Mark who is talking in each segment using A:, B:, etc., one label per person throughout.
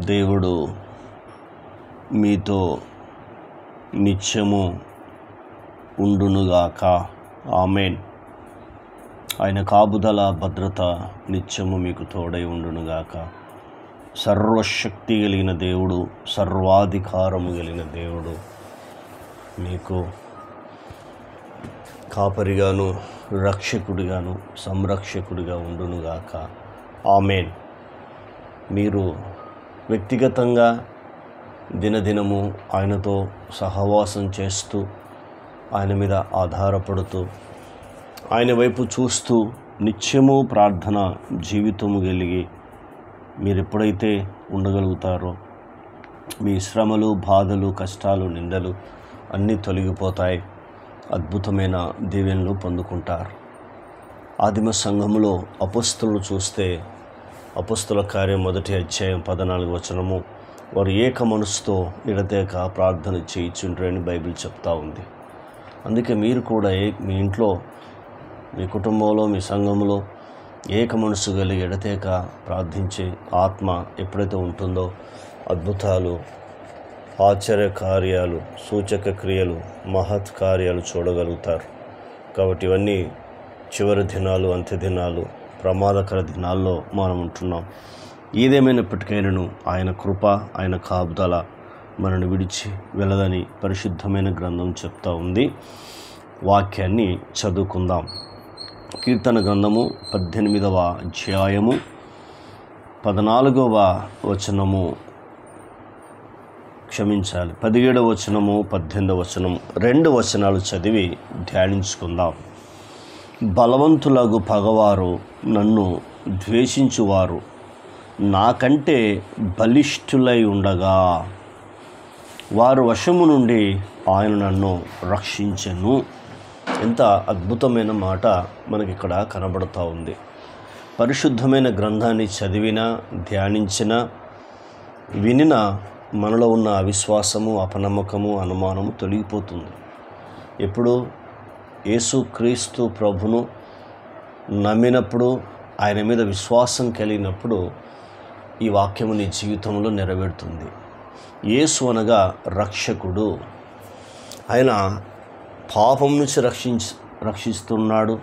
A: దేవుడు మీతో నిత్యము ఉండునుగాక. ఆమేన్. ఆయన కాపుదల భద్రత నిత్యము మీకు తోడై ఉండునుగాక. సర్వశక్తి కలిగిన దేవుడు, సర్వాధికారము కలిగిన దేవుడు మీకు కాపరిగాను, రక్షకుడిగాను, సంరక్షకుడిగా ఉండునుగాక. ఆమేన్. మీరు వ్యక్తిగతంగా దినదినము ఆయనతో సహవాసం చేస్తూ, ఆయన మీద ఆధారపడుతూ, ఆయన వైపు చూస్తూ నిత్యము ప్రార్థన జీవితము కలిగి మీరు ఎప్పుడైతే ఉండగలుగుతారో మీ శ్రమలు, బాధలు, కష్టాలు, నిందలు అన్నీ తొలగిపోతాయి. అద్భుతమైన దీవెనలు పొందుకుంటారు. ఆదిమ సంఘములో అపొస్తలులు చూస్తే అపొస్తల కార్యం 1వ అధ్యాయం 14వ వచనము, వారు ఏక మనసుతో ఎడతెగక ప్రార్థన చేయించుండ్రని బైబిల్ చెప్తా ఉంది. అందుకే మీరు కూడా మీ ఇంట్లో, మీ కుటుంబంలో, మీ సంఘంలో ఏక మనసు కలిగి ఎడతెగక ప్రార్థించే ఆత్మ ఎప్పుడైతే ఉంటుందో అద్భుతాలు, ఆశ్చర్య కార్యాలు, సూచక క్రియలు, మహత్ కార్యాలు చూడగలుగుతారు. కాబట్టి ఇవన్నీ చివరి దినాలు, అంత్య దినాలు, ప్రమాదకర దినాల్లో మనం ఉంటున్నాం. ఏదేమైనప్పటికైనాను ఆయన కృప, ఆయన కాపుదల మనను విడిచి వెళ్ళదని పరిశుద్ధమైన గ్రంథం చెప్తా ఉంది. వాక్యాన్ని చదువుకుందాం. కీర్తన గ్రంథము 18వ అధ్యాయము 14వ వచనము, 17వ వచనము, 18వ వచనము, 2 వచనాలు చదివి ధ్యానించుకుందాం. బలవంతులగు పగవారు, నన్ను ద్వేషించువారు నాకంటే బలిష్ఠులై ఉండగా వారు వశము నుండి ఆయన నన్ను రక్షించెను. ఎంత అద్భుతమైన మాట మనకి ఇక్కడ కనబడుతూ ఉంది. పరిశుద్ధమైన గ్రంథాన్ని చదివినా, ధ్యానించినా, వినిన మనలో ఉన్న అవిశ్వాసము, అపనమ్మకము, అనుమానము తొలగిపోతుంది. ఎప్పుడు యేసుక్రీస్తు ప్రభును నమ్మినప్పుడు, ఆయన మీద విశ్వాసం కలిగినప్పుడు ఈ వాక్యము నీ జీవితంలో నెరవేరుతుంది. యేసు అనగా రక్షకుడు. ఆయన పాపం నుంచి రక్షిస్తున్నాడు.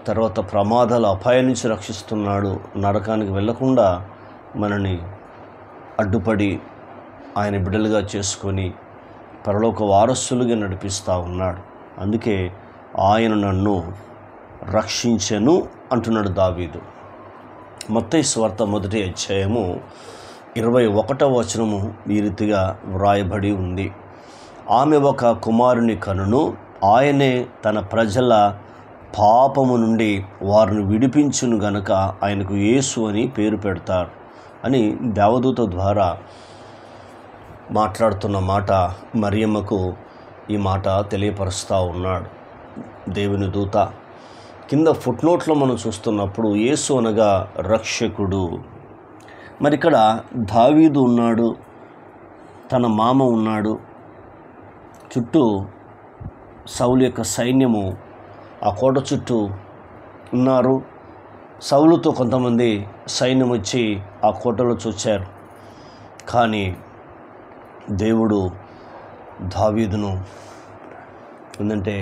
A: తర్వాత ప్రమాదాల అపాయం నుంచి రక్షిస్తున్నాడు. నరకానికి వెళ్ళకుండా మనని అడ్డుపడి ఆయన బిడ్డలుగా చేసుకొని పరలోక వారసులుగా నడిపిస్తూ ఉన్నాడు. అందుకే ఆయన నన్ను రక్షించెను అంటున్నాడు దావీదు. మత్తయి సువార్త 1వ అధ్యాయము 21వ వచనము ఈ రీతిగా వ్రాయబడి ఉంది. ఆమె ఒక కుమారుని కనును, ఆయనే తన ప్రజల పాపము నుండి వారిని విడిపించును గనుక ఆయనకు యేసు అని పేరు పెడతారు అని దేవదూత ద్వారా మాట్లాడుతున్న మాట మరియమ్మకు ఈ మాట తెలియపరుస్తూ ఉన్నాడు దేవుని దూత. కింద ఫుట్నోట్లో మనం చూస్తున్నప్పుడు యేసు అనగా రక్షకుడు. మరి ఇక్కడ దావీదు ఉన్నాడు, తన మామ ఉన్నాడు, చుట్టూ సౌలు యొక్క సైన్యము ఆ కోట చుట్టూ ఉన్నారు. సౌలుతో కొంతమంది సైన్యం వచ్చి ఆ కోటలో చూచారు. కానీ దేవుడు దావీదును ఏంటంటే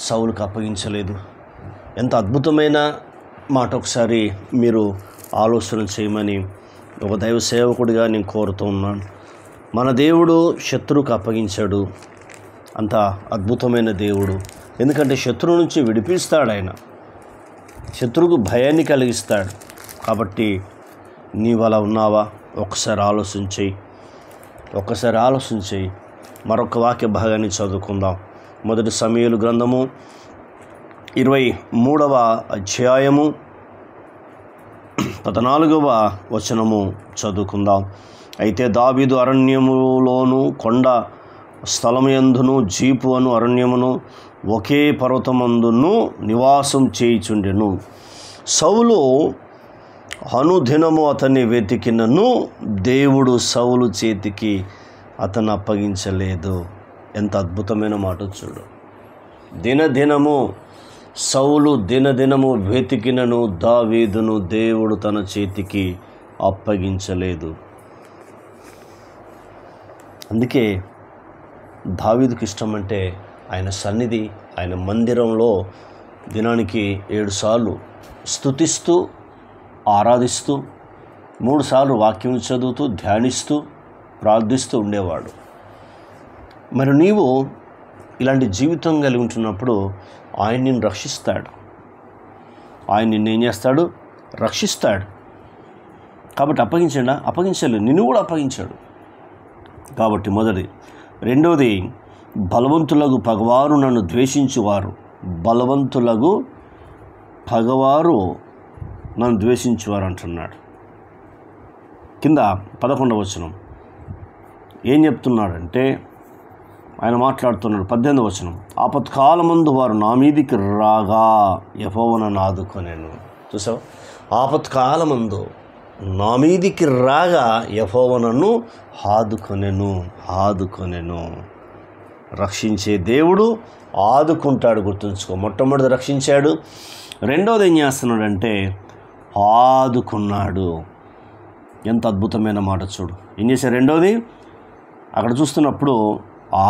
A: సౌలుకు అప్పగించలేదు. ఎంత అద్భుతమైన మాట ఒకసారి మీరు ఆలోచన చేయమని ఒక దైవ సేవకుడిగా నేను కోరుతూ ఉన్నాను. మన దేవుడు శత్రువుకు అప్పగించాడు. అంత అద్భుతమైన దేవుడు. ఎందుకంటే శత్రువు నుంచి విడిపిస్తాడు ఆయన. శత్రువుకు భయాన్ని కలిగిస్తాడు. కాబట్టి నీవు అలా ఉన్నావా? ఒక్కసారి ఆలోచించి మరొక వాక్య భాగాన్ని చదువుకుందాం. 1 సమూయేలు గ్రంథము 23వ అధ్యాయము 14వ వచనము చదువుకుందాం. అయితే దావీదు అరణ్యములోను, కొండ స్థలముయందును, జీపు అను అరణ్యమును, ఒకే పర్వతమందును నివాసం చేయుచుండెను. సౌలు అనుదినము అతన్ని వెతికినను దేవుడు సౌలు చేతికి అతను అప్పగించలేదు. ఎంత అద్భుతమైన మాట చూడు. దినదినము సౌలు దినదినము వెతికినను దావీదును దేవుడు తన చేతికి అప్పగించలేదు. అందుకే దావీదుకి ఇష్టం అంటే ఆయన సన్నిధి, ఆయన మందిరంలో దినానికి 7 సార్లు స్తుతిస్తూ, ఆరాధిస్తూ, 3 సార్లు వాక్యం చదువుతూ, ధ్యానిస్తూ, ప్రార్థిస్తూ ఉండేవాడు. మరి నీవు ఇలాంటి జీవితం కలిగి ఉంటున్నప్పుడు ఆయన నిన్ను రక్షిస్తాడు. ఆయన నిన్ను ఏం చేస్తాడు? రక్షిస్తాడు. కాబట్టి అప్పగించలేదు, నిన్ను కూడా అప్పగించాడు. కాబట్టి మొదటి. రెండవది, బలవంతులకు పగవారు నన్ను ద్వేషించువారు. బలవంతులకు పగవారు నన్ను ద్వేషించువారు అంటున్నాడు. కింద 11వ వచనం ఏం చెప్తున్నాడంటే, ఆయన మాట్లాడుతున్నాడు. 18వ వచనం, ఆపత్కాలమందు వారు నా మీదికి రాగా యెహోవా నన్ను ఆదుకొనెను. చూసావు, ఆపత్కాలమందు నా మీదికి రాగా యెహోవా నన్ను ఆదుకొనెను. రక్షించే దేవుడు ఆదుకుంటాడు, గుర్తుంచుకో. మొట్టమొదటి రక్షించాడు, రెండవది ఏం చేస్తున్నాడంటే ఆదుకున్నాడు. ఎంత అద్భుతమైన మాట చూడు. ఏం చేశాడు? రెండవది అక్కడ చూస్తున్నప్పుడు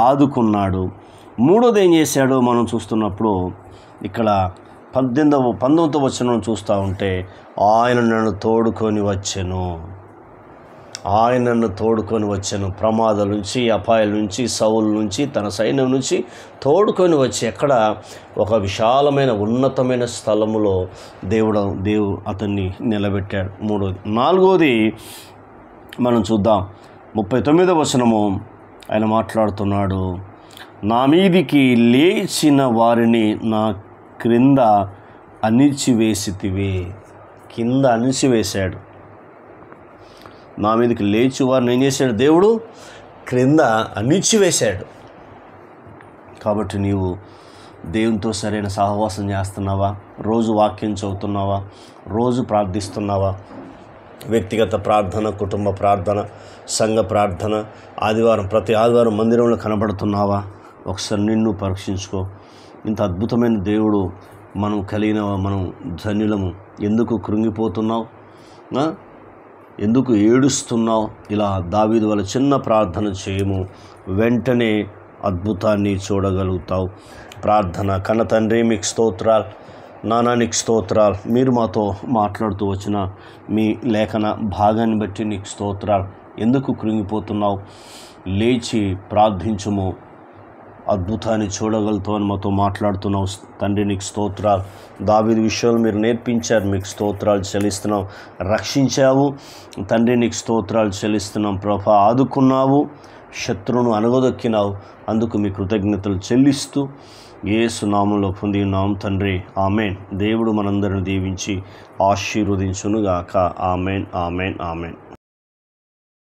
A: ఆదుకున్నాడు. మూడోది ఏం చేశాడో మనం చూస్తున్నప్పుడు ఇక్కడ 19వ వచనం చూస్తూ ఉంటే, ఆయన నన్ను తోడుకొని వచ్చెను. ప్రమాదాల నుంచి, అపాయాల నుంచి, సౌలు నుంచి, తన సైన్యం నుంచి తోడుకొని వచ్చి ఎక్కడ ఒక విశాలమైన ఉన్నతమైన స్థలములో దేవుడు అతన్ని నిలబెట్టాడు. మూడోది. నాలుగోది మనం చూద్దాం. 39వ వచనము ఆయన మాట్లాడుతున్నాడు. నా మీదికి లేచిన వారిని నా క్రింద అణిచివేసితివి. కింద అణిచివేశాడు. నా మీదకి లేచి వారిని ఏం చేశాడు? దేవుడు క్రింద అణిచివేశాడు. కాబట్టి నీవు దేవునితో సరైన సహవాసం చేస్తున్నావా? రోజు వాక్యం చదువుతున్నావా? రోజు ప్రార్థిస్తున్నావా? వ్యక్తిగత ప్రార్థన, కుటుంబ ప్రార్థన, సంఘ ప్రార్థన, ప్రతి ఆదివారం మందిరంలో కనబడుతున్నావా? ఒకసారి నిన్ను పరీక్షించుకో. ఇంత అద్భుతమైన దేవుడు మనం ధన్యులము. ఎందుకు కృంగిపోతున్నావు? ఎందుకు ఏడుస్తున్నావు? ఇలా దావీదు వల్ల చిన్న ప్రార్థన చేయము, వెంటనే అద్భుతాన్ని చూడగలుగుతావు. ప్రార్థన. కన్న తండ్రి, మీకు స్తోత్రాలు. నానా, నీకు స్తోత్రాలు. మీరు మాతో మాట్లాడుతూ వచ్చిన మీ లేఖన భాగాన్ని బట్టి నీకు స్తోత్రాలు. ఎందుకు కృంగిపోతున్నావు? లేచి ప్రార్థించుము, అద్భుతాన్ని చూడగలుగుతావు అని మాతో మాట్లాడుతున్నావు. తండ్రి, నీకు స్తోత్రాలు. దావీదు విషయాలు మీరు నేర్పించారు, మీకు స్తోత్రాలు చెల్లిస్తున్నాం. రక్షించావు తండ్రి, నీకు స్తోత్రాలు చెల్లిస్తున్నాం. ప్రభా, ఆదుకున్నావు, శత్రువును అణగదొక్కినావు. అందుకు మీ కృతజ్ఞతలు చెల్లిస్తూ యేసు నామములో పొందినాం తండ్రి. ఆమెన్. దేవుడు మనందరిని దీవించి ఆశీర్వదించునుగాక. Amen, amen, amen.